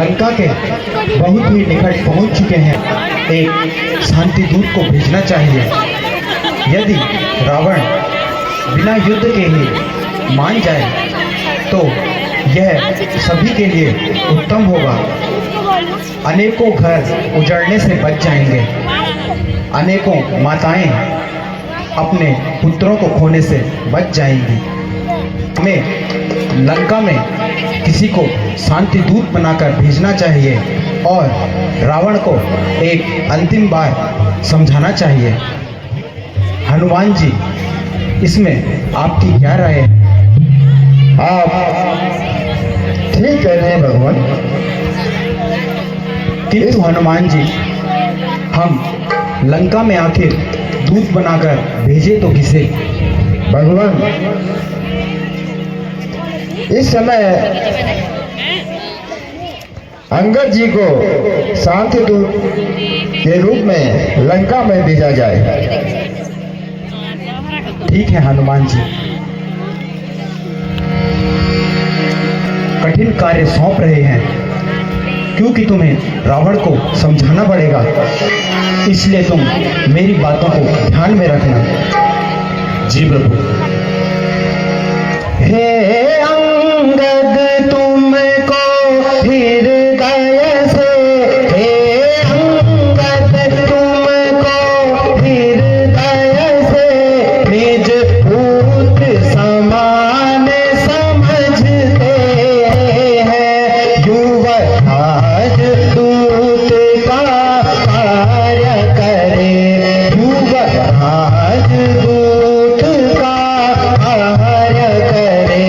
लंका के बहुत ही निकट पहुंच चुके हैं। एक शांति दूत को भेजना चाहिए। यदि रावण बिना युद्ध के ही मान जाए तो यह सभी के लिए उत्तम होगा। अनेकों घर उजड़ने से बच जाएंगे। अनेकों माताएं अपने पुत्रों को खोने से बच जाएंगी। हमें लंका में किसी को शांति दूत बनाकर भेजना चाहिए और रावण को एक अंतिम बार समझाना चाहिए। हनुमान जी, इसमें आपकी क्या राय है? आप ठीक कह रहे हैं भगवान, किंतु हनुमान जी, हम लंका में आखिर दूत बनाकर भेजे तो किसे? भगवान इस समय अंगद जी को शांति दूत के रूप में लंका में भेजा जाए। ठीक है हनुमान जी, कठिन कार्य सौंप रहे हैं क्योंकि तुम्हें रावण को समझाना पड़ेगा, इसलिए तुम मेरी बातों को ध्यान में रखना। जी प्रभु। हे अंगद तुमको हृदय से, हे अंगद तुमको हृदय से निज पूत समान समझते हैं। युवराज दूत का कार्य करे, युवराज दूत का कार्य करे,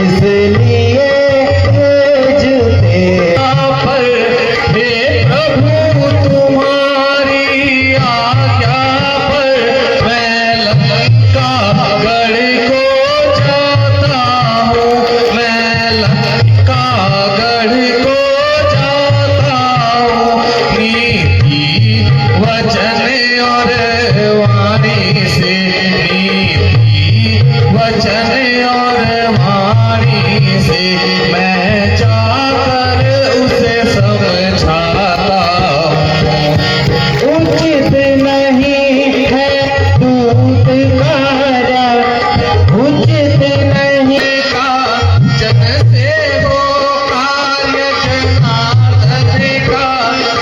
इसलिए भेजते। पर हे प्रभु तुम्हारी आज्ञा पर मैं लंका गढ़ को जाता हूँ, मैं लंका गढ़ को जाता हूँ। नीति वचन और वाणी से, नीति वचन और वाणी से मैं जाकर उसे समझाता हूँ। उचित नहीं है दूत कार्य, उचित नहीं का जन से हो कार्य जनार्दन का,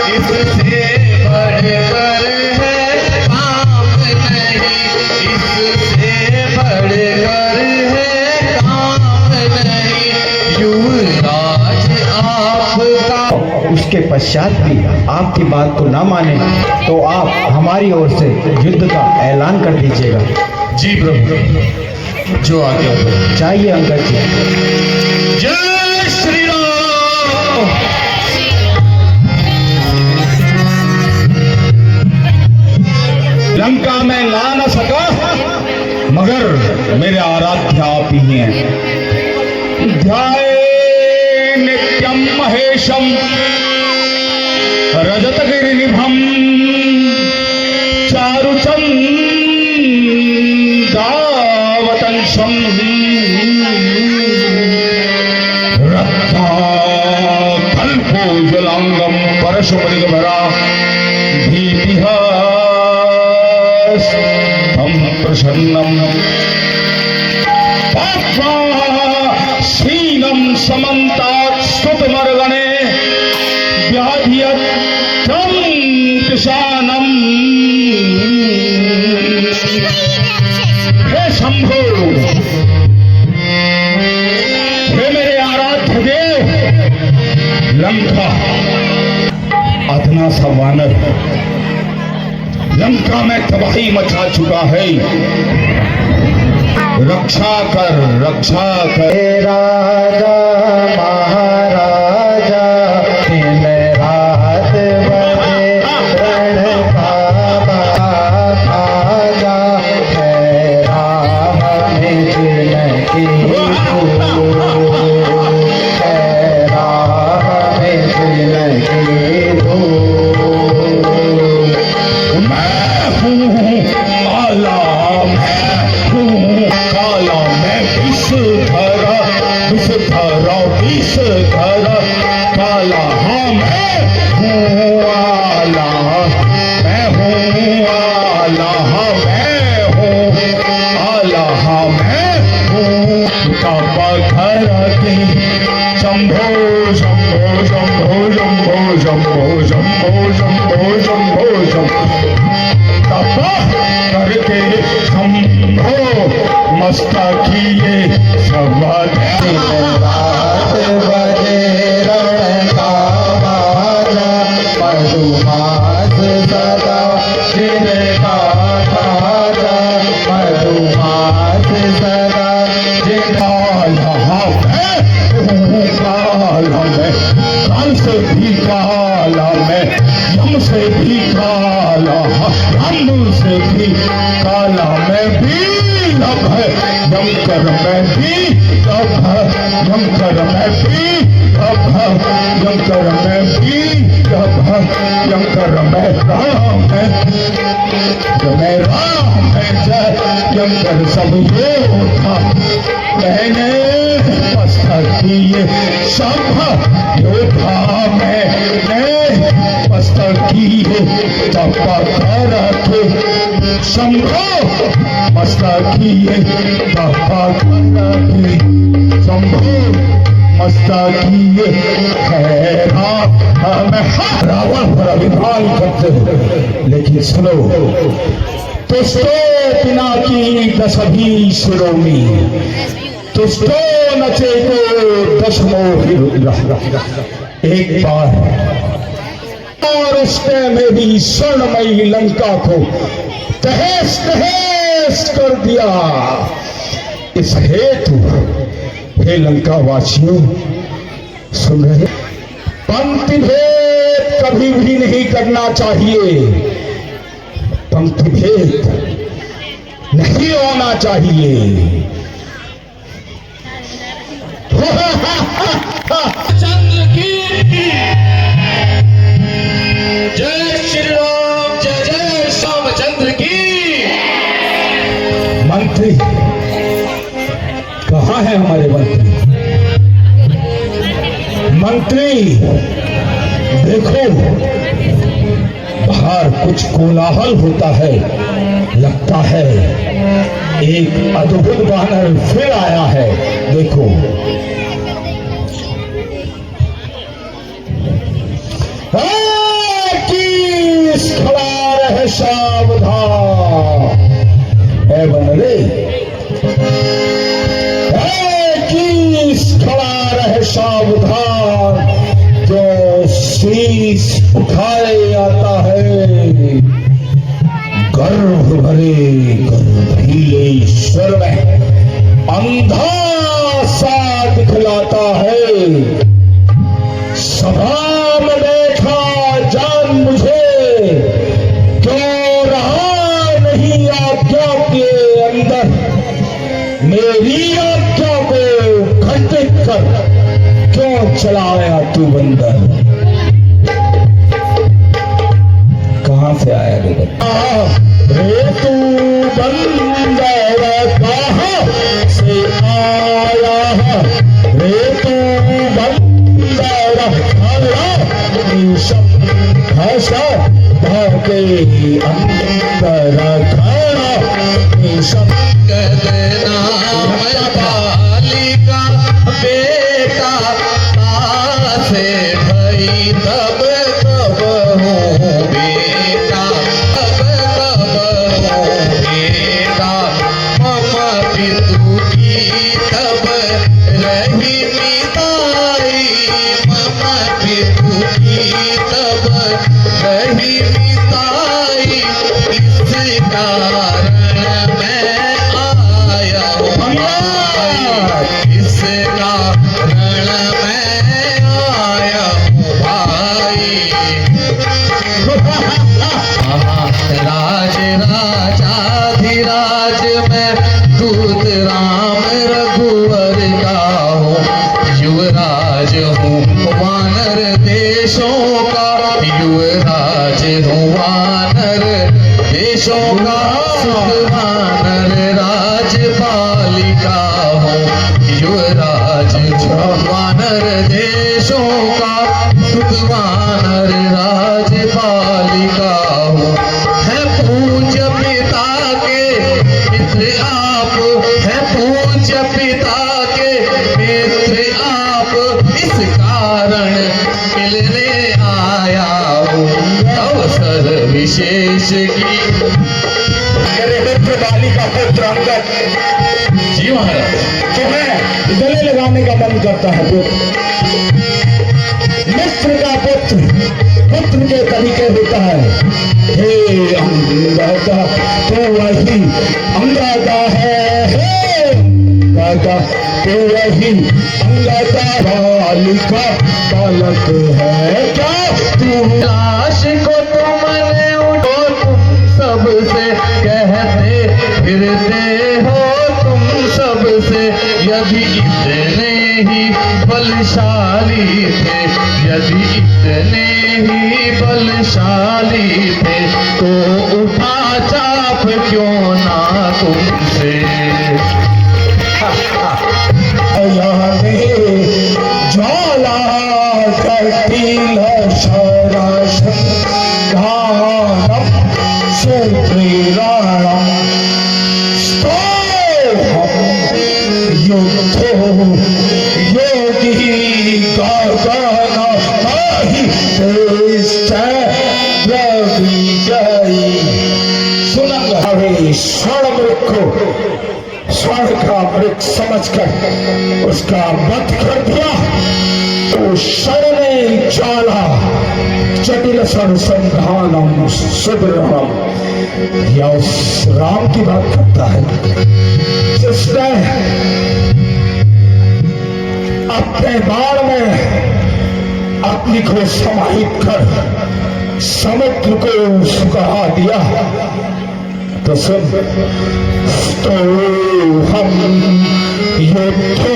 इससे बढ़कर है काम नहीं, इससे बढ़कर है काम नहीं। युवराज आपका उसके पश्चात भी आपकी बात को न माने तो आप हमारी ओर से युद्ध का ऐलान कर दीजिएगा। जी प्रभु, जो आज्ञा हो। चाहिए अंगद जी। जय श्री राम। लंका में ला न सका मगर मेरे आराध्य आप ही हैं। ध्याये नित्यम महेशम रजत गिरिनिभम चारुचंदावतंसम रक्ता कल्पोज्वलांगम परशुमृगभरा भीतिहा प्रसन्नम शीलम समन्तात् स्तुतमर्गणे व्याधियत्रं किशानम। हे शंभो, हे मेरे आराध्य देव, लंका अदना सा वानर लंका में तबाही मचा चुका है। रक्षा कर, रक्षा कर। हे राजा महाराजा दिन रात बजे रण का खाजा, है राम निज की है राम निज की मैं हूँ आला, मैं हूँ काला, मैं विष धरा, विष धरा, विष धरा, भी काला मैं, यम से भी काला, हम से भी काला मैं भी अब है, यम कर मैं भी अब है, यम कर मैं भी अब है, यम कर मैं भी अब है, यम कर मैं राम है, मैं राम है जय, यम कर सब योद्धा मैंने मस्तक किए सब योद्धा मैंने मस्तक किए तपा रखे शंभो मस्तक किए तपा रखे शंभो मस्तक किए रावण पर अभिमान करते हो, लेकिन सुनो तुष्टो बिना की दशभी शिरोमी, तुष्टो नचेतो दशमो एक बार और उसने मेरी स्वर्णमयी लंका को तहस तहस कर दिया। इस हेतु हे लंका वासियों सुन रहे, पंक्ति भेद कभी भी नहीं करना चाहिए, पंक्ति भेद नहीं होना चाहिए। चंद्र की जय श्री राम, जय जय श्यामचंद्र की। मंत्री कहाँ है हमारे मंत्री? मंत्री देखो बाहर कुछ कोलाहल होता है, लगता है एक अद्भुत वानर फिर आया है। देखो किस खड़ा रहे सावधान है बनरे, किस खड़ा रहे सावधान जो शीश उठाए आता है, गर्भ भरे गर्भीले स्वर में अंधा सा दिखलाता है। सभा में बैठा जान मुझे क्यों रहा नहीं आज्ञा के अंदर, मेरी आज्ञा को खंडित कर क्यों चलाया तू बंदर? कहां से आया रे तू बंदर, कहां से आया रे तू बंदर, भाषा भागे अंदर खड़ा नाम बालिका बेटा से भई तब कब हो बेटा, तब कब हो बेटा, मम पितु की तब रही मिताई, मम पितु की तब रही मिताई, इस कारण मैं आया हूँ, इस कारण मैं आया हूँ भाई। राज राजाधिराज मैं दूत राम रघुवर का हूँ, युवराज हूँ वानर देशों का, युवराज हूँ वानर देशों का, वानर राजपालिका हूँ, युवराज वानर देशों का, वानर राजपालिका हूँ। है पूज्य पिता के मित्र आप, है पूज्य पिता के मित्र आप, इस कारण मिलने आया हूँ अवसर विशेष की। मेरे मित्र बाली का पुत्र अंगद जी महाराज, तुम्हें गले लगाने का मन करता है पुत्र। मित्र का पुत्र पुत्र के तरीके होता है। हे अंगदा तो वही अंगदा है, हे अंगदा तो वही अंगदा बालिका बालक है क्या तू? लाश को तुमने उठो, तुम सबसे कहते फिरते हो, तुम सबसे। यदि इतने ही बलशाली थे, यदि इतने ही बलशाली थे, तो उठा चाप क्यों ना तुमसे। ज्वाला कटिल शरश धानम सुत्रिराणम स्तोहम युद्धो योगी गगन माहि विजयी। सुनंग हवे स्वर्ण वृक्ष स्वर्ण का वृक्ष समझकर उसका वध कर दिया। तो शरण ज्वाला चटिल संधानम सुदृढ़म, यह उस राम की बात करता है जिसने अपने बाण में अग्नि को समाहित कर समुद्र को सुखा दिया। तो सुन, तो हम योद्धो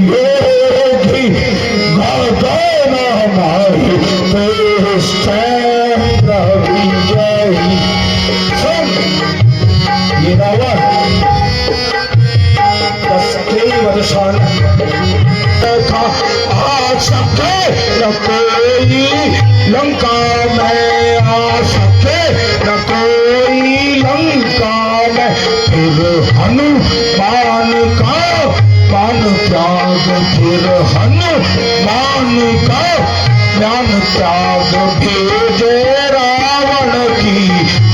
योगी गगन माहि विजयी। सुन, ये रावण 10 वर्षान था, आ सके न कोई लंका में, आ सके न कोई लंका में। फिर हनुमान का मान त्याग, फिर हनुमान का ज्ञान त्याग, भेजे रावण की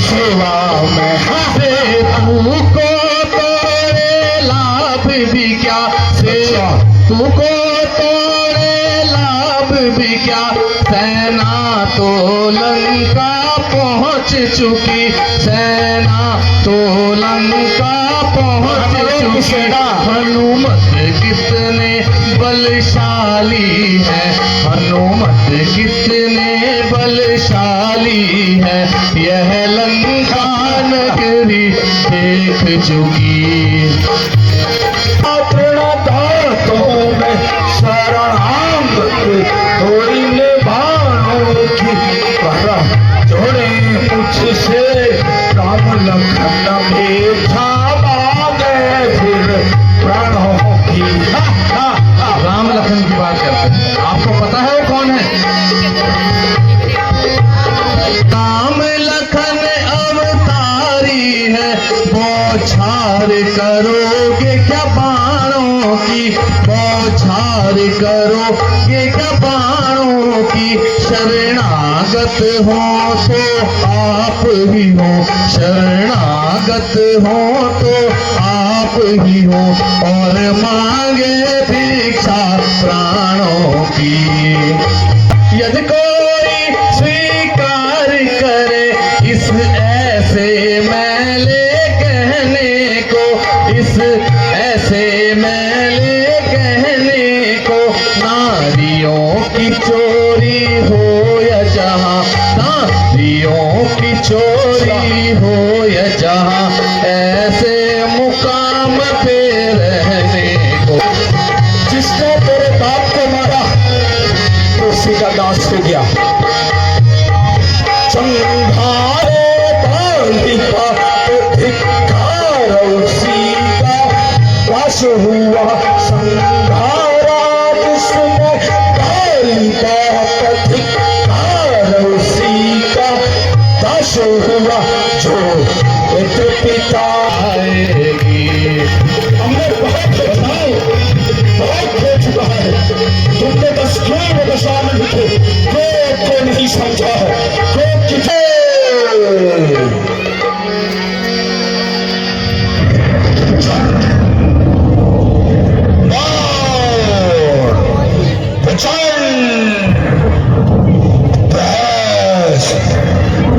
सेवा में। से तुमको तोरे लाभ भी क्या, से तुमको तोरे लाभ भी क्या। सेना तो लंका पहुंच चुकी, सेना तो लंका पहुंच चुकी। हनुमत कितने बलशाली है, हनुमत कितने बलशाली है। यह लंका नगरी देख चुकी। शरणागत थोड़ी ने बाणों की पहरा जोड़े मुझसे। राम लखन मेघा मांगे फिर प्राणों की। राम लखन की बात करते हैं, आपको पता है वो कौन है? राम लखन अवतारी है, बौछार करोगे क्या बाणों की, बौछार करोगे क्या बाणों की। शरणागत हो तो आप ही हो, शरणागत हो तो आप ही हो, और मांगे भिक्षा प्राणों की। यदि कोई स्वीकार करे इस ऐसे मैले कहने को, इस ऐसे मैले कहने को। नारियों की चोरी हो या जहां, नारियों की चोरी हो या जहां, ऐसे मुकाम पे रहने को। जिसने तेरे बाप को मारा तो उसी का दास हो गया। संघारे बालिका तो धिक्कार उसी का दास हुआ। संघारा जिसने बालिका तो धिक्कार उसी का दास हुआ। जो एक पिता आएगी हमने बहुत बताओ, बहुत हो चुका है। तुमने बस क्यों दशा में लिखे, क्रोध को नहीं समझा है। क्रोध कितने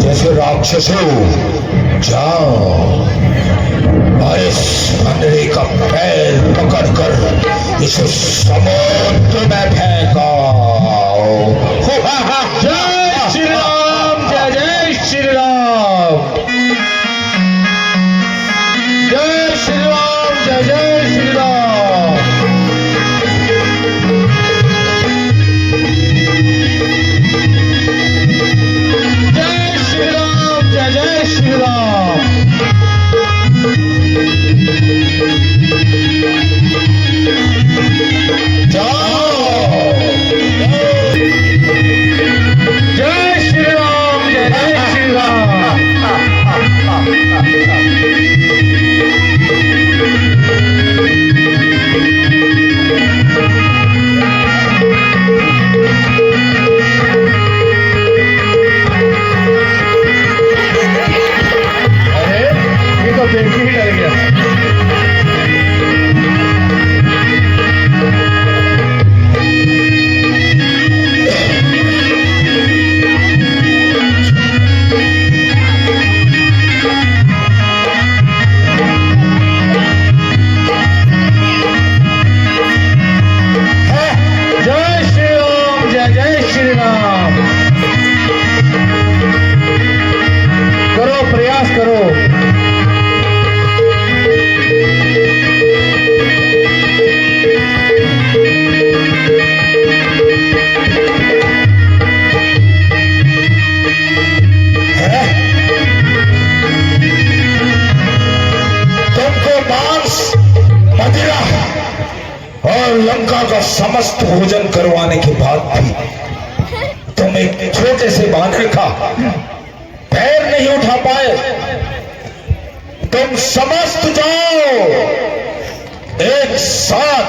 जैसे राक्षसों जाओ। और इस बंदरे का पैर पकड़कर इसे समुद्र में फेंका। जय श्री राम, जय जय श्री राम, जय श्री राम, जय जय श्री राम। जय श्री राम, जय जय श्री राम। जय श्री राम, जय जय श्री राम। अरे ये तो बेटी ही डर गया। जय श्री राम, जय जय श्री राम। करो, प्रयास करो। तुमको मांस, मदिरा और लंका का समस्त भोजन करवाने के बाद भी तुम एक छोटे से बानर का पैर नहीं उठा पाए। तुम समस्त जाओ, एक साथ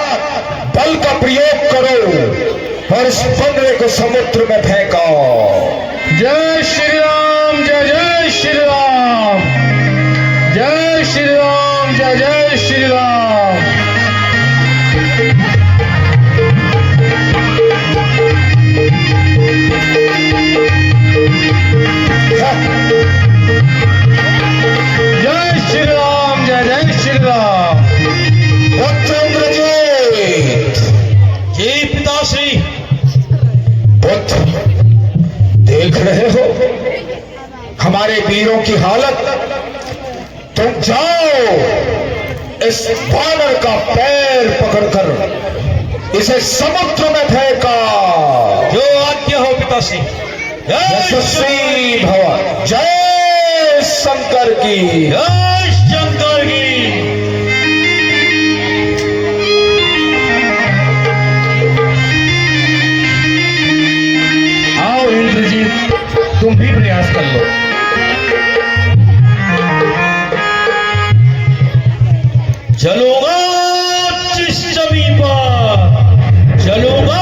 बल का प्रयोग करो और इस बंदरे को समुद्र में फेंको। जय श्री राम, जय जय श्री राम, जय श्री राम, जय जय श्री राम। जय श्री राम, जय जय श्री राम। पुत्र इंद्रजीत, जी पिताश्री। पुत्र देख रहे हो हमारे वीरों की हालत। तुम जाओ, इस बानर का पैर पकड़कर इसे समुद्र में फेंका। जो आज्ञा हो पिताश्री। यशस्वी भव। जय शंकर की। जय शंकर की। आओ इंद्रजीत, तुम भी प्रयास कर लो। चलूंगा जिस जमीन पर, चलूंगा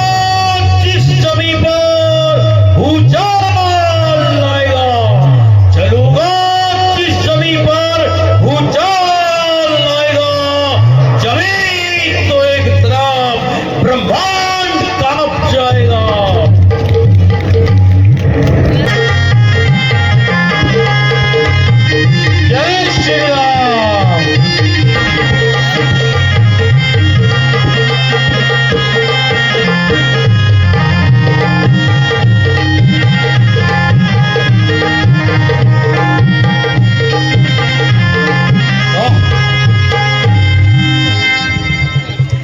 जिस जमीन पर भूचाल आएगा, चलूंगा जिस जमीन पर भूचाल आएगा। जमीन तो एक तरफ, ब्रह्मांड कांप जाएगा। जय श्री राम।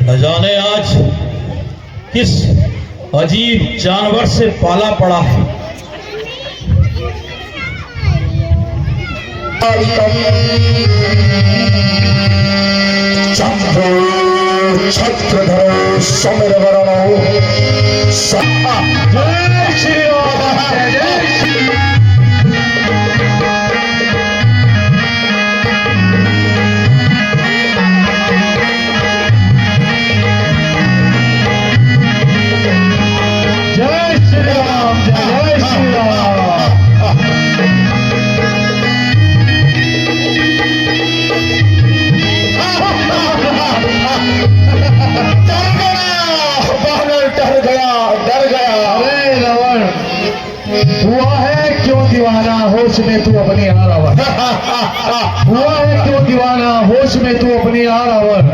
न जाने आज किस अजीब जानवर से पाला पड़ा है। चंद्रो छत्रधरो सौम्यवरणो जय श्री राम, जय जय श्री राम। जय श्री राम, जय जय श्री राम। बानर डर गया, डर गया। अरे रावण, हुआ है क्यों दीवाना होश में तू अपनी आ रावण, हुआ है क्यों दीवाना होश में तू अपनी आ रावण,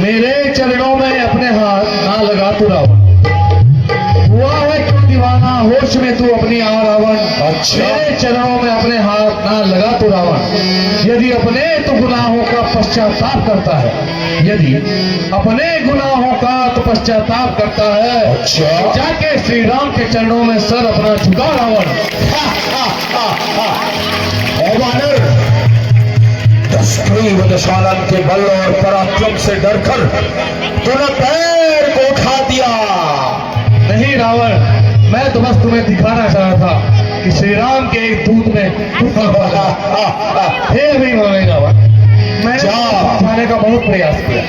मेरे चरणों में अपने हाथ ना लगा तू रावण, हुआ है क्यों दीवाना होश में तू अपनी आ रावण, मेरे चरणों में अपने हाथ ना लगा तू रावण, यदि अपने तो गुनाहों का पश्चाताप करता है, यदि अपने गुनाहों का तो पश्चाताप करता है, जाके श्री राम के चरणों में सर अपना झुका रावण। दशानन के बल और पराक्रम से डरकर तूने पैर को उठा दिया। नहीं रावण, मैं तो बस तुम्हें दिखाना चाह रहा था कि श्री राम के एक दूत में हे अभिमानी रावण, मैंने दिखाने का बहुत प्रयास किया।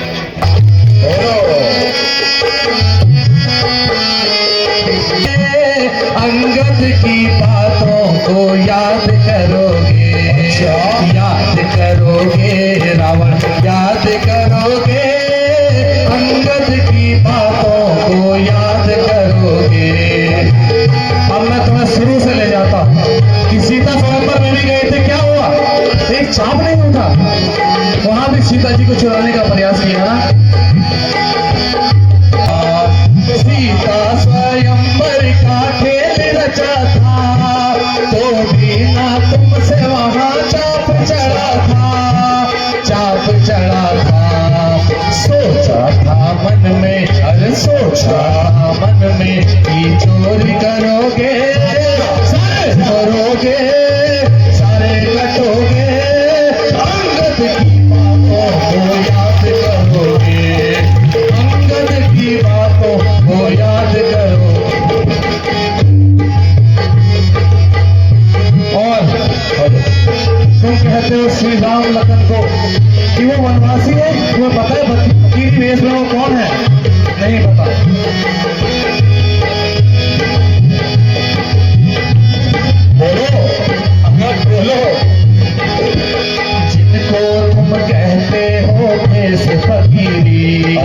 अंगद की बातों को याद करोगे, याद करोगे रावण, याद करोगे, अंगद की बातों को याद करोगे। अब मैं तुम्हें शुरू से ले जाता कि सीता स्वयंवर में भी गए थे, क्या हुआ, एक चाप नहीं उठा, वहां भी सीता जी को चुराने का प्रयास किया ना। सीता स्वयंवर का खेल रचा था, तो भी ना तुमसे वहां चाप चढ़ा था, चाप चढ़ा था, सोचा था मन में, अरे सोचा मन में कि चोरी करोगे, सारे करोगे, सारे कटोगे, अंगद की बातों को याद करोगे, अंगद की बातों को याद करो। और तुम कहते हो श्री राम लखन को कि वो वनवासी है, तुम्हें पता है फकीरी वेश में वो कौन है? नहीं पता। बोलो, अगर बोलो। जिनको तुम कहते हो भेष फकीरी,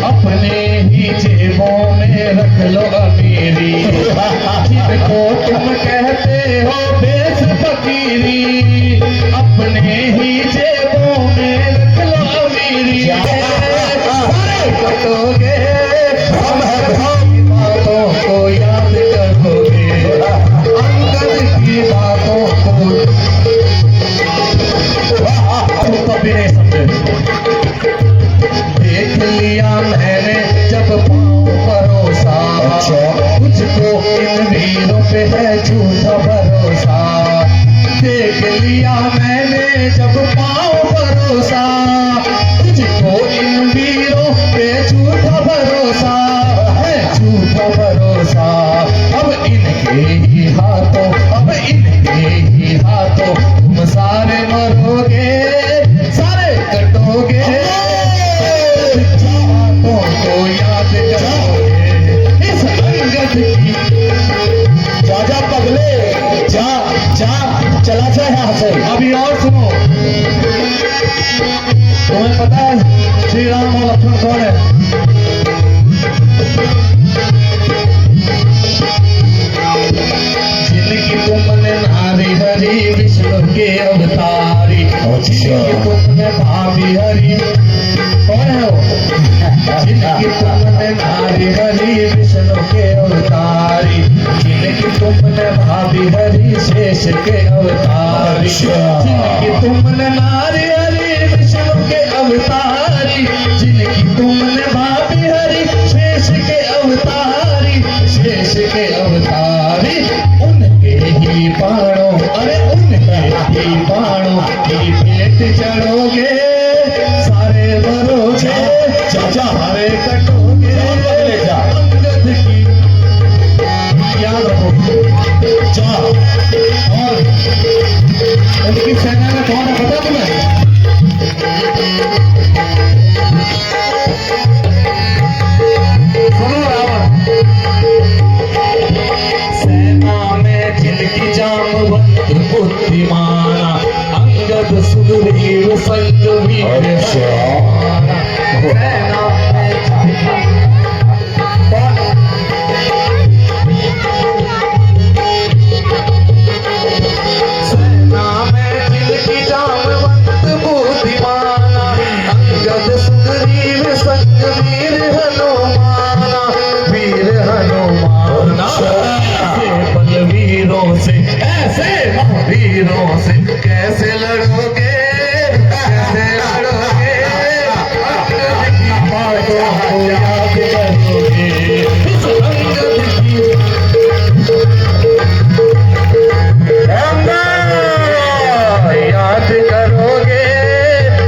अपने ही जेबों में रख लो अमीरी, जिनको तुम कहते हो भेष फकीरी, अपने ही जेबों में रख लो अमीरी, सारे कटोगे, हम बातों को याद करोगे, अंगद की बातों को कभी नहीं समझे। देख लिया मैंने जब पाँव परोसा, तुझको इन वीरों पे है झूठा भरोसा, देख लिया मैंने जब पाँव परोसा, तुझको इन वीरों पे झूठा भरोसा है, झूठा भरोसा। अब इनके ही हाथों, अब इनके ही हाथों तुम सारे मरोगे, सारे कटोगे, बातों को याद करोगे, इस अंगद की। जा पगले, जा जा, चला जा यहाँ से। अभी और सुनो, तुम्हें पता है श्री राम और लक्ष्मण कौन है? जिनकी तुमने नारी हरी विष्णु के अवतारी, जिनकी तुमने भाभी हरी, कौन है वो? जिनकी तुमने नारी हरी विष्णु के अवतारी, जिनकी तुमने भाभी हरी शेष के अवतारी, जिनकी तुमने नारी हरी विष्णु के अवतारी, जिनकी तुमने भाभी हरी शेष के अवतारी, शेष के अवतारी, उनके ही बाणों, अरे उनके ही बाणों की पेट चढ़ोगे, सारे भरोगे, सारे कटोगे, अंगद की याद रखोगे। जा, और उनकी सेना में कौन है पता तुम्हें? सुनो रावण, वीरों से कैसे लड़ोगे, कैसे लड़ोगे, अंगद की बातों को याद करोगे, अंगद की याद करोगे,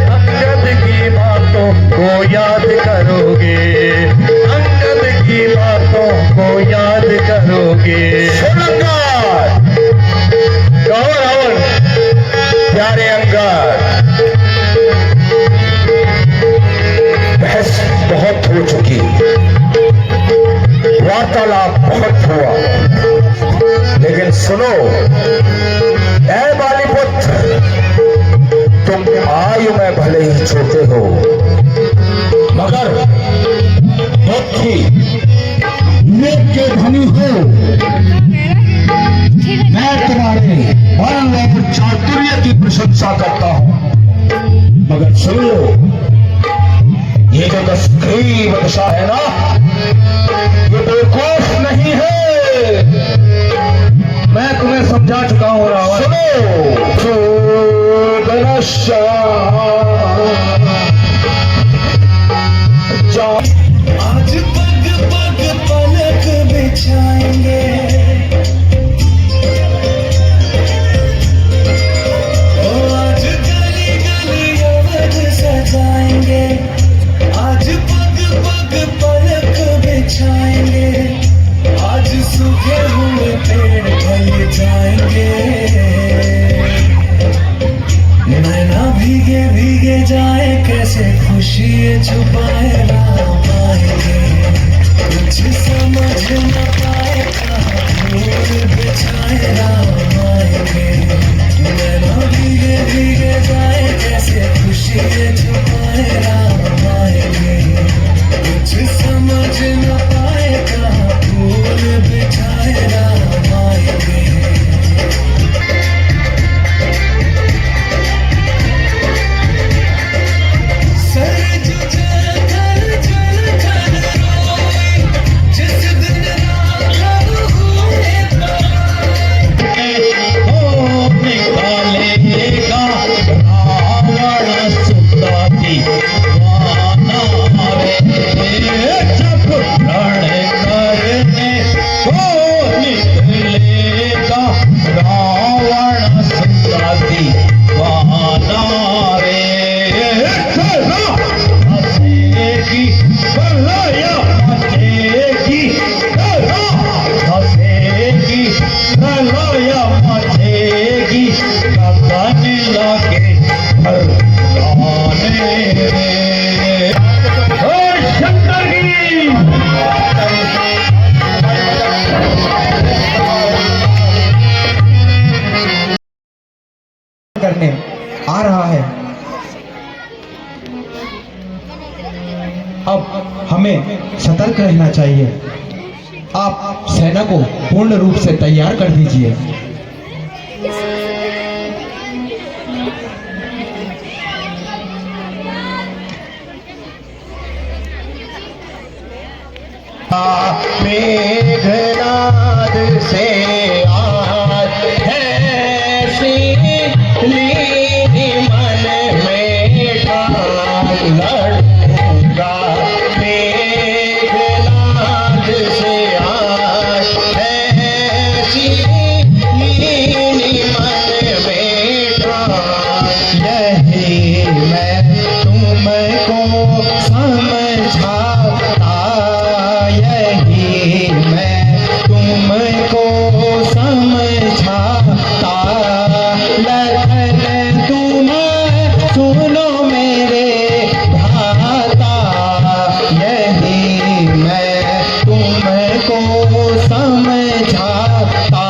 अंगद की बातों को याद करोगे, अंगद की बातों को याद करोगे। कहो रावण, प्यारे अंगद, बहस बहुत हो चुकी, वार्तालाप बहुत हुआ, लेकिन सुनो ऐ बालीपुत्र, तुम आयु में भले ही छोटे हो, मगर बुद्धि विवेक के धनी हो। मैं तुम्हारे बल और चातुर्य की प्रशंसा करता हूं, मगर सुन लो, ये जो दशग्रीव दशा है ना, ये बेवकूफ नहीं है। मैं तुम्हें समझा चुका हूं रावण। सुनो, आज पग पग पलक बिछाएंगे, ओ आज गली गली अवध सजाएंगे, आज पग पग पलक बिछाएंगे, आज सूखे हुए पेड़ ढल जाएंगे, नैना भीगे भीगे जाए कैसे खुशी छुपाए राम आएंगे, कुछ समझ न पाए कहाँ फूल बिछाए राम आएंगे, नैना भीगे भीगे जाए कैसे खुशी छुपाए राम आएंगे, कुछ समझ न पाए कहाँ फूल बिछाए राम आएंगे। करने आ रहा है। अब हमें सतर्क रहना चाहिए। आप सेना को पूर्ण रूप से तैयार कर दीजिए। मेघनाद से आज है लीनी मन में ठान लड़ूंगा, मेघनाद से आज है लीनी मन में ठान, यही मैं तुमको समझाता, यही मैं तुमको समझाता, लखन तुम सुनो मेरे भ्राता, यही मैं तुमको समझाता।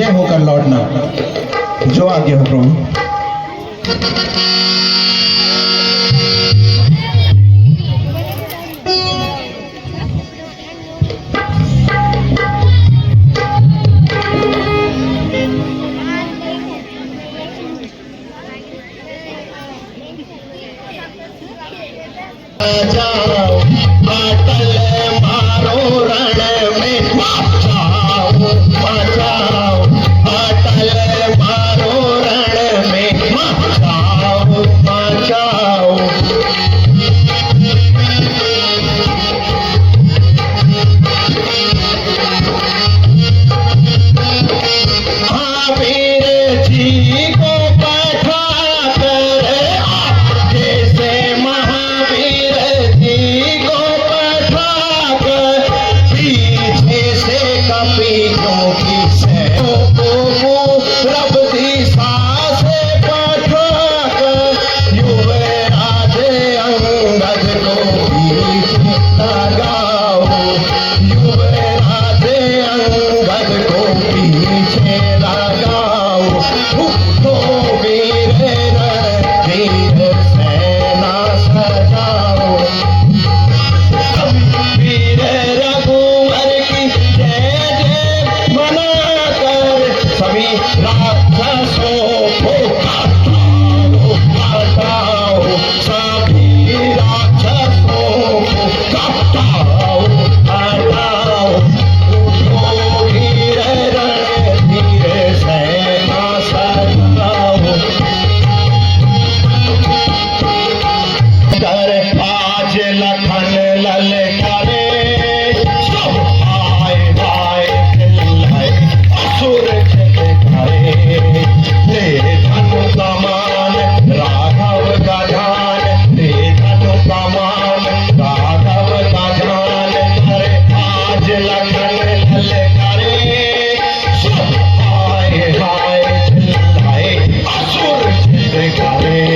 विजय होकर लौटना। जो आज्ञा हो प्रभु। जाओ अटल मारो रण में बचाओ बचाओ, अटल मारो रण में बचाओ बचाओ। वीर जी को बैठा कर आगे से महावीर जी को बैठा कर, पीछे से कपियों की सैनों को रब दिशा से बैठा कर, युवराज अंगद को पीछे लगाओ, युवराज अंगद को पीछे लगाओ। उठो वीर रणधीर सेना सजाओ, वीर रघुवर की जय जय मनाकर, सभी राक्षसों को हटाओ हटाओ, सभी राक्षसों को हटाओ हटाओ। उठो वीर रणधीर सेना सजाओ, कर आज लखन ललकारे, सब आए आए चिल्लाए असुर चिल्लाए। ले धनु कमान राघव का ध्यान, ले धनु कमान राघव का ध्यान, कर आज लखन ललकारे, सब आए आए चिल्लाए असुर चिल्लाए।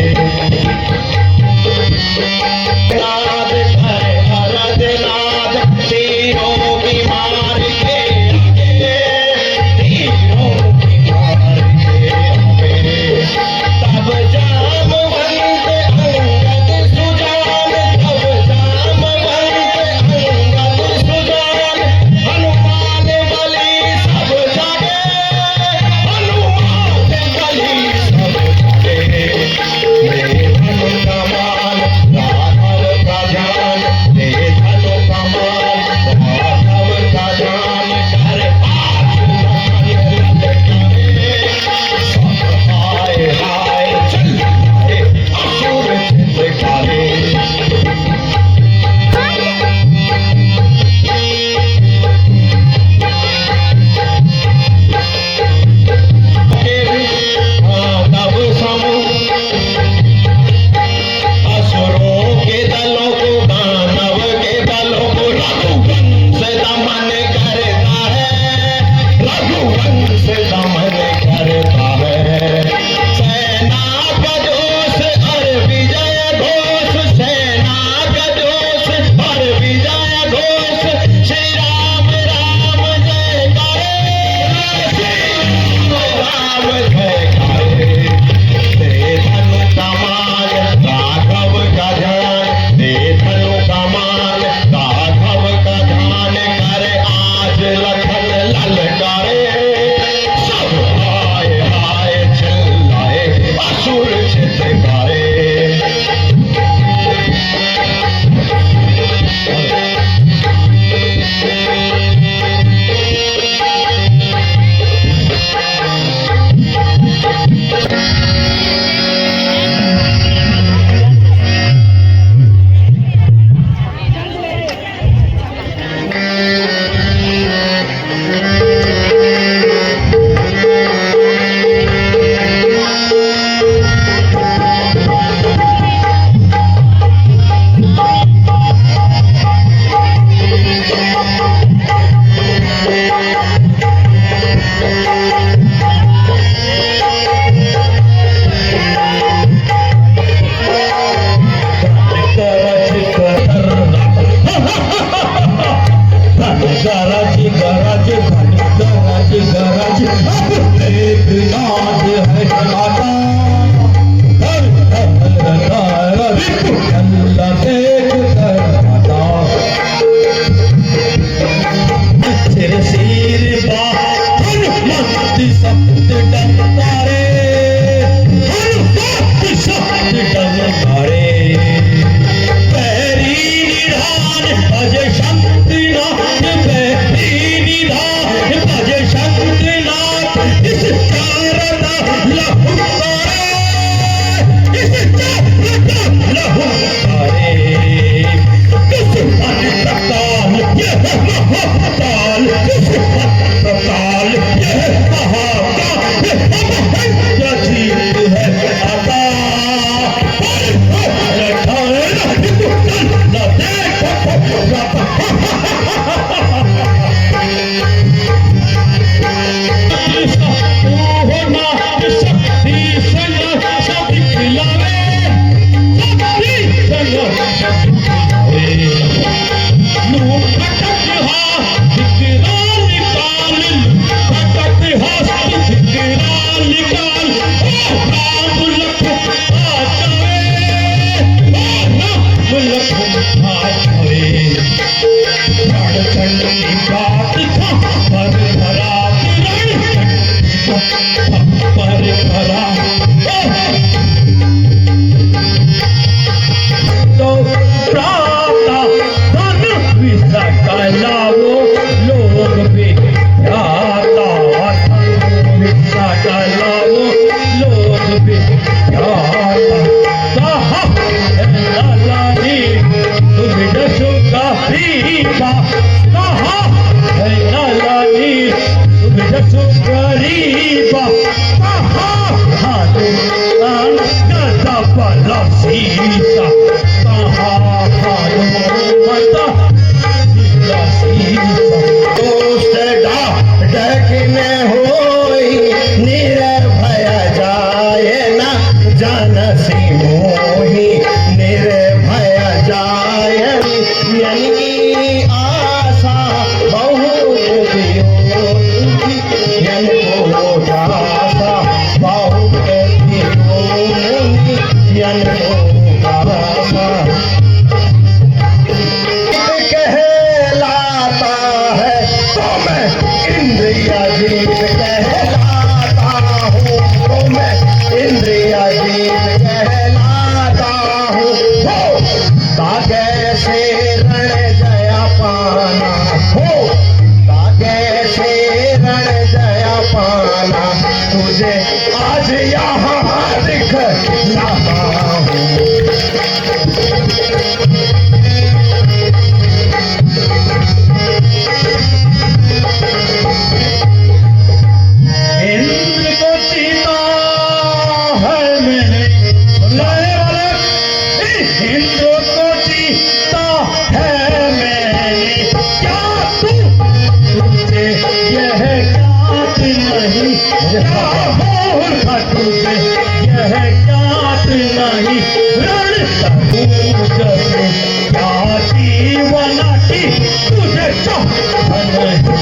जैसे क्या जीवन की तुझे चाहत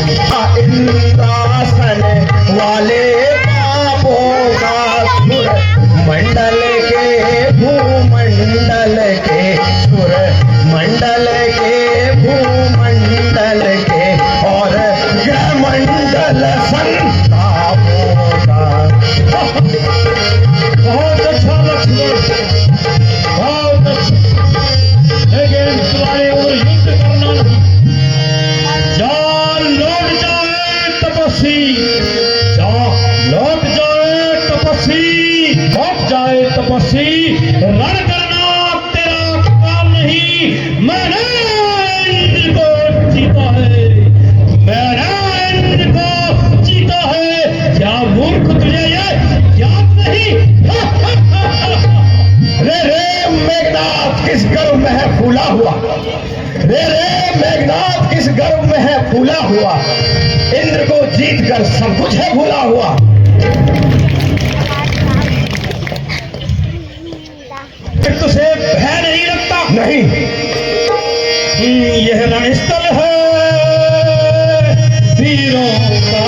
इंद्रासन वाले पापों का सुर मंडल के भूमंडल के सुर मंडल के भूमंडल के और यह मंडल संतापों का। बहुत अच्छा लक्ष्मण, बहुत अच्छा। लेकिन तुम्हारे और युद्ध करना नहीं। जा लौट जाए तपस्वी, जा लौट जाए तपस्वी, लौट जाए तपस्वी। रण करना तेरा काम नहीं। मैंने इंद्र को जीता है, मैंने इंद्र को जीता है। क्या मूर्ख तुझे ये याद नहीं? रे रे मेघनाथ किस गर्व में है फूला हुआ, रे रे मेघनाथ किस गर्व में है फूला हुआ। इंद्र को जीत कर सब कुछ है भूला हुआ। फिर तुझे भय नहीं लगता? नहीं, यह रणस्थल है वीरों का।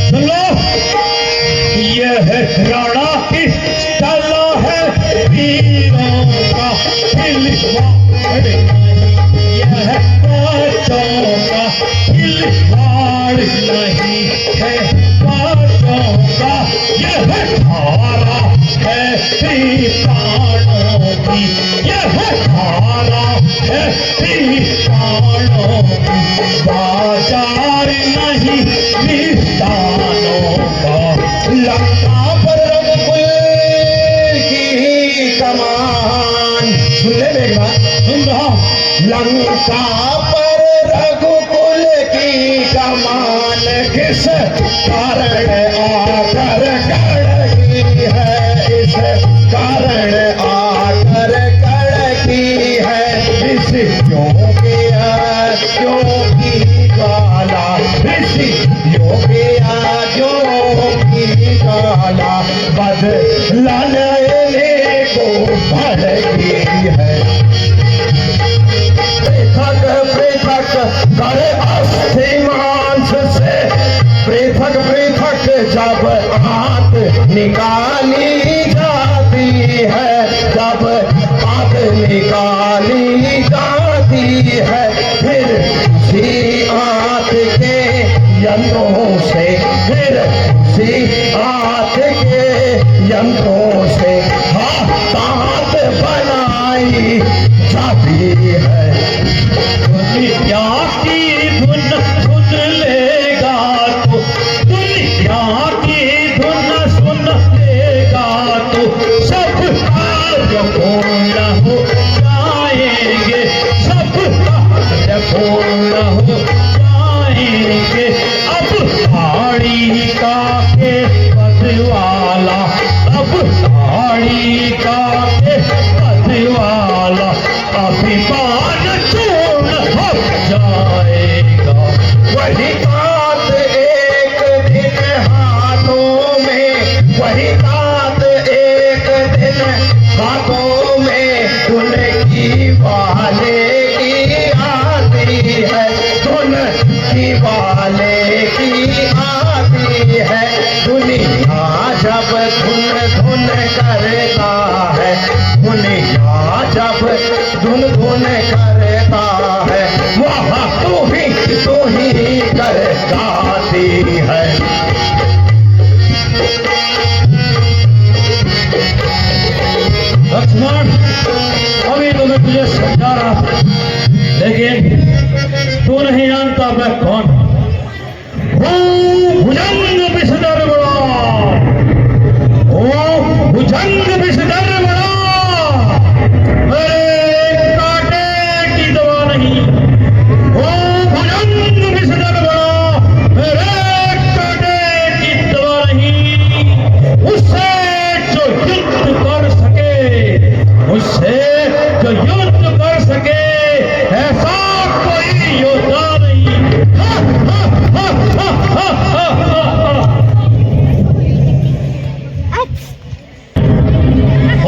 सुन लो, यह राणा की स्थल है वीरों का। खिलवाड़ यह बाजों का, खिलवाड़ नहीं है बाजों का। यह धारा है प्राणों की, यह धारा है प्राणों की। बाजार नहीं निशानों का। लंका पर रघुकुल की कमान। सुन ले मेघनाथ, सुन रहा हूं। लंका पर रघुकुल की कमान किस कारण आकर गढ़ की है, इस कारण आकर गढ़ की है। ऋषि क्यों की ज्वाला, ऋषि की ज्वाला बदला लेने को भड़की है। पृथक पृथक करे अस्थि मांस से, पृथक पृथक जब हाथ निकाली जाती है, जब हाथ निकाली जाती है। फिर उसी हाथ के यंत्रों से, फिर उसी हाथ के यंत्रों से हाथ बनाई जाती है। दुनिया की धुन सुन लेगा तो, दुनिया की धुन सुन लेगा तो सब कार्य पूर्ण हो जाएंगे, सब कार्य पूर्ण हो जाएंगे। अब ताड़ी का के पदवाला, अब ताड़ी का के पदवाला अभिमान चूर्ण हो जाएगा। वही बात एक दिन हाथों में, वही बात एक दिन हाथों में धुन की वाले की आती है, धुन की वाले की आती है। दुनिया जब धुन धुन करता है, दुनिया जब धुन धुन करता है, वहाँ तू ही कर जाती है। लक्ष्मण, अभी तो मैं तुझे समझा रहा था, लेकिन तू नहीं जानता मैं कौन हूँ। भुजंग विषधर बड़ा, ओ भुजंग विषधर बड़ा। मेरे कांटे की दवा नहीं, ओ भुजंग विषधर बड़ा। मेरे कांटे की दवा नहीं। उससे जो युद्ध कर सके, उससे जो युद्ध कर सके, ऐसा कोई योद्धा नहीं। हा, हा, हा, हा, हा, हा, हा, हा।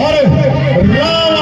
और राम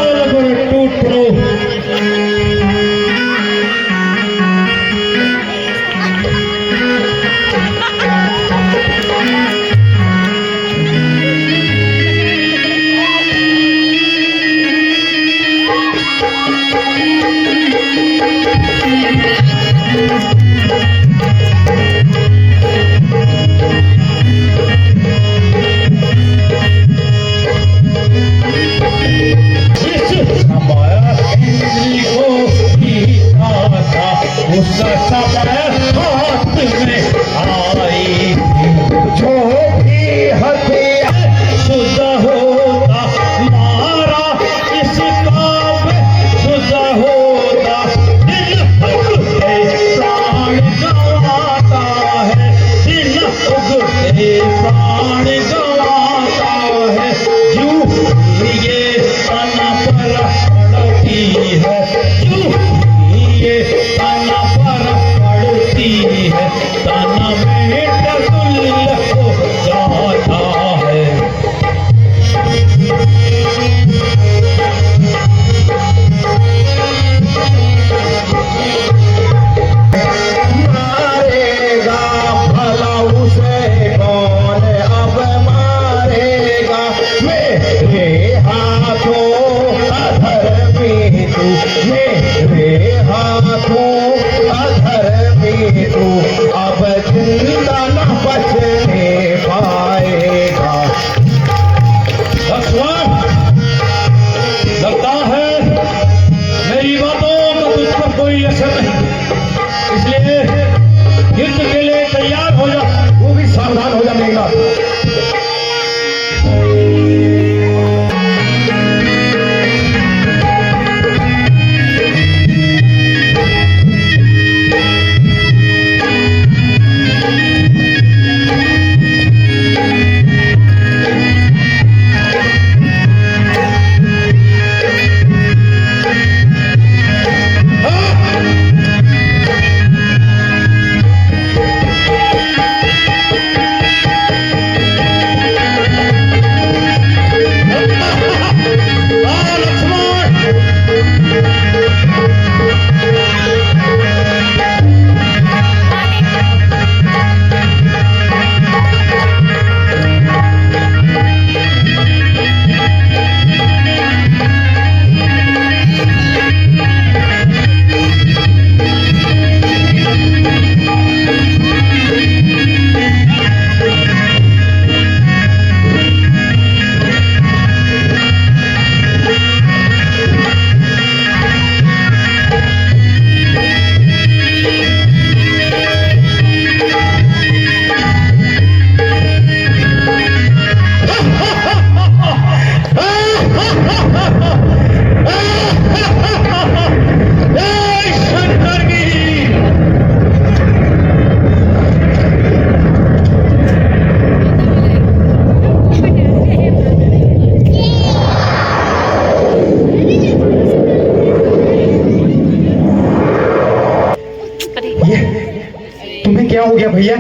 क्या हो गया भैया?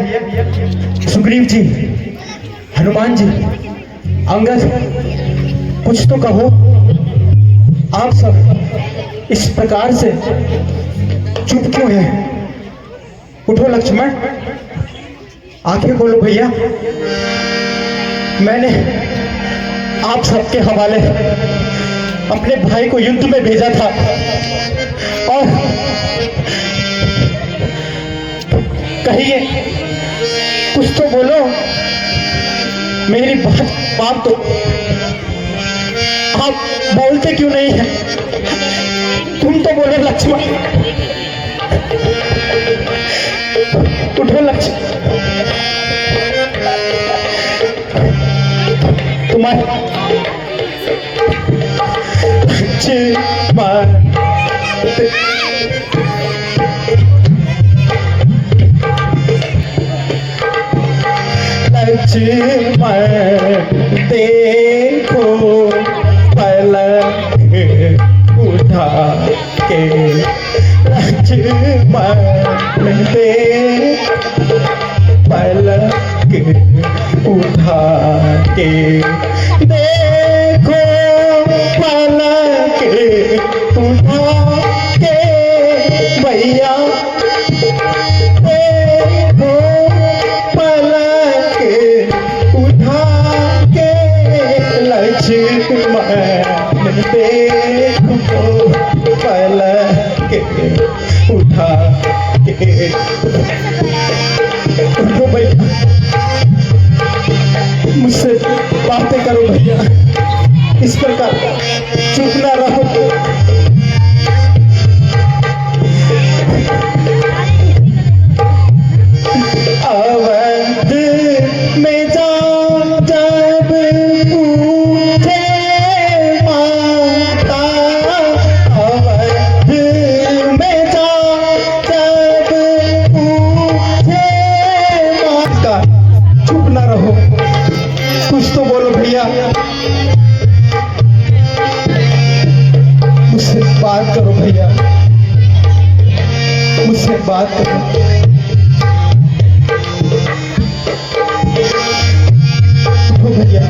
सुग्रीव जी, हनुमान जी, अंगद, कुछ तो कहो। आप सब इस प्रकार से चुप क्यों हैं? उठो लक्ष्मण, आंखें खोलो भैया। मैंने आप सबके हवाले अपने भाई को युद्ध में भेजा था और कहिए, कुछ तो बोलो, मेरी बात तो आप बोलते क्यों नहीं है? तुम तो बोलो लक्ष्मण, उठो लक्ष्मण। तुम्हारे लक्ष्मण देखो पलक उठा के, लक्ष्मण देखो पलक उठा के, देखो पलक उठा के भैया, देखो पलक उठा के लक्ष्मण देखो। उठो भैया, मुझसे बातें करो भैया, इस प्रकार चुप ना रहो। अवध में जब पूछे माता, अवध में जब पूछे माता, चुप ना रहो, कुछ तो बोलो भैया, मुझसे बात करो भैया, मुझसे बात करो। भैया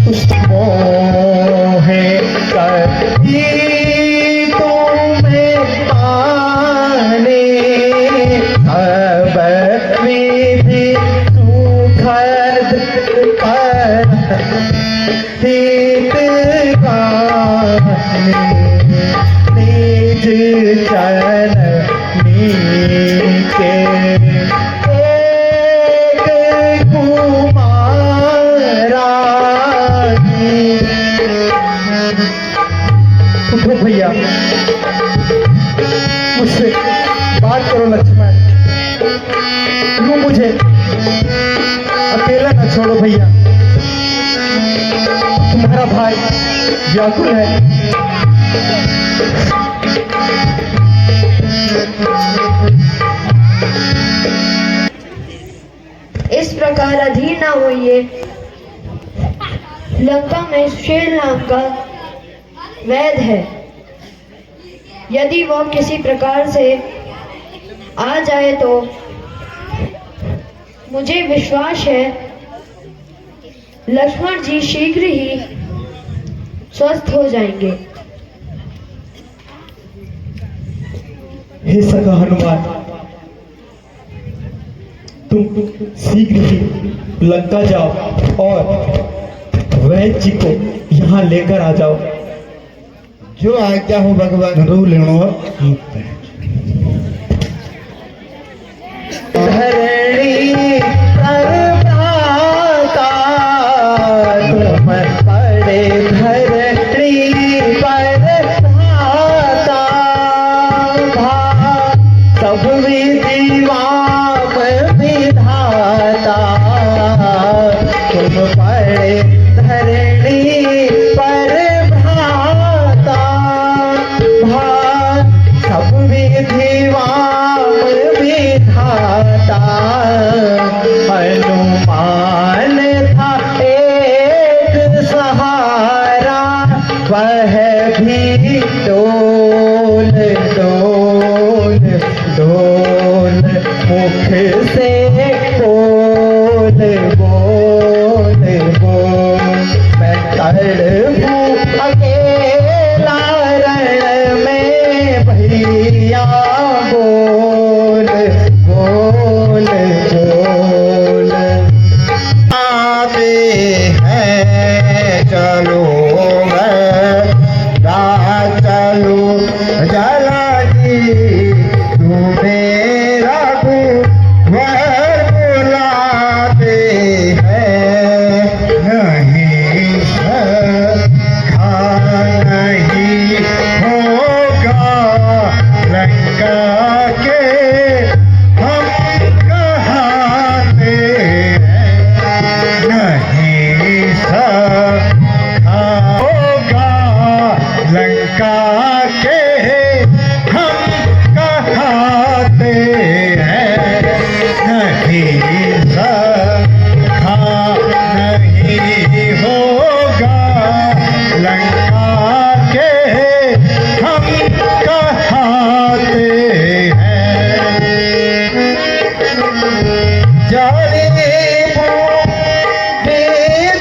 उस मोहे कभी तुम्हें पाने, अब विधि सुखद पर हित गाने, निज चरण के एक कुमारा। उठो भैया, मुझसे बात करो लक्ष्मण, यूं मुझे अकेला न छोड़ो भैया, तुम्हारा भाई व्याकुल है। इस प्रकार अधीर ना होइए। लंका में शेर नाम का वैद है, यदि वो किसी प्रकार से आ जाए तो मुझे विश्वास है लक्ष्मण जी शीघ्र ही स्वस्थ हो जाएंगे। हे सखा हनुमान, तुम शीघ्र ही लंका जाओ और वैद्य जी को यहाँ लेकर आ जाओ। जो आज्ञा हो भगवान। रू लेनो धरणी प्रभाता, तुम पड़े धरणी प्रभाता, सब विधि वाम विधाता, तुम पड़े धरणी पर भाता, सब विधि वाम विधाता। हनुमान था एक सहारा, वह भी डोल डोल डोल मुख से बोल बोल बोल। मैं तड़पूं अकेला रण में भैया, बोल बोल बोल। आते हैं चलो मैं चलू जला जी, तू मेरा वह बुलाते हैं, नहीं सखा नहीं होगा लंका के हम कहाते हैं, नहीं सखा होगा लंका के हम कहाते हैं, नहीं सखा नहीं होगा लंका के हम कहाते हैं। जाने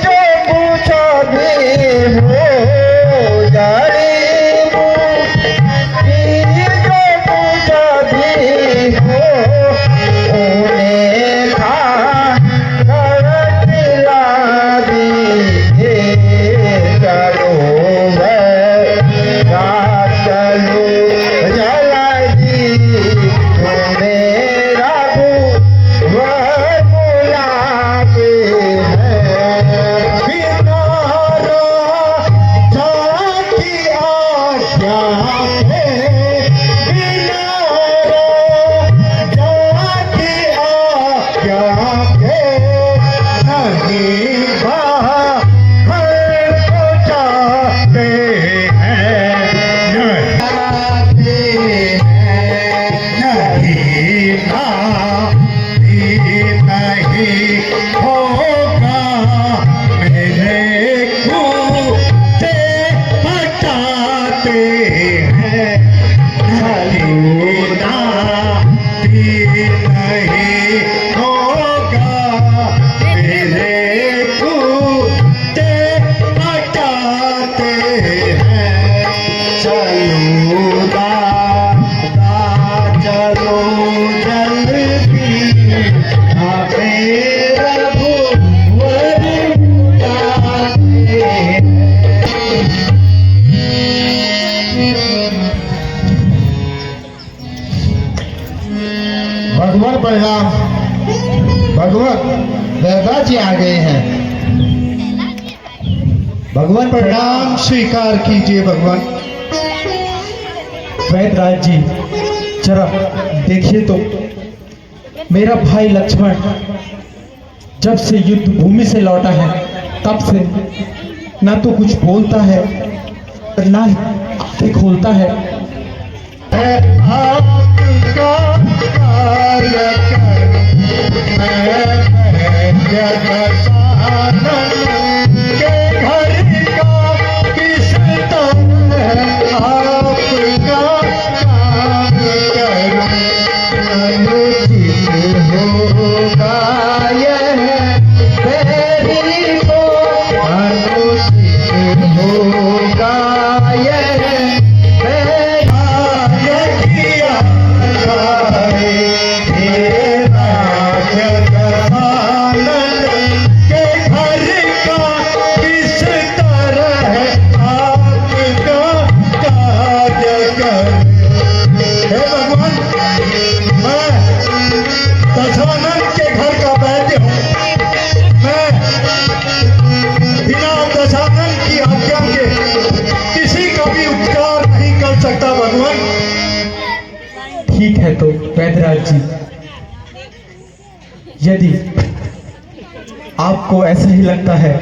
जो पूछा भी हो, जाने जो पूछा भी हो, उन्हें खा कर दिला दी नहीं होगा, मेरे कूदे हटाते हैं, झलूना भी नहीं होगा, मेरे कूदे हटाते हैं, झलूना चलो जल्दी प्रभु भगवान प्रणाम। भगवान दादा जी आ गए हैं। भगवान प्रणाम स्वीकार कीजिए। भगवान वैदराज जी, जरा देखिए तो, मेरा भाई लक्ष्मण जब से युद्ध भूमि से लौटा है तब से ना तो कुछ बोलता है ना ही आंखें खोलता है। आपका कार्य के घर का किस तरह आपका काम करूं, अनुचित होगा यह मेरी को, अनुचित होगा यह दशानंद के घर का वैद्य हूँ मैं। बिना दशानंद की आज्ञा के किसी का भी उपचार नहीं कर सकता भगवान। ठीक है तो वैदराज जी, यदि आपको ऐसा ही लगता है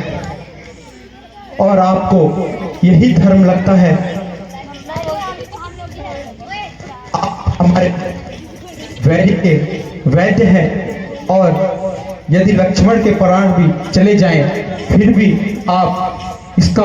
और आपको यही धर्म लगता है, आप हमारे वैद्य हैं, और यदि लक्ष्मण के प्राण भी चले जाएं फिर भी आप इसका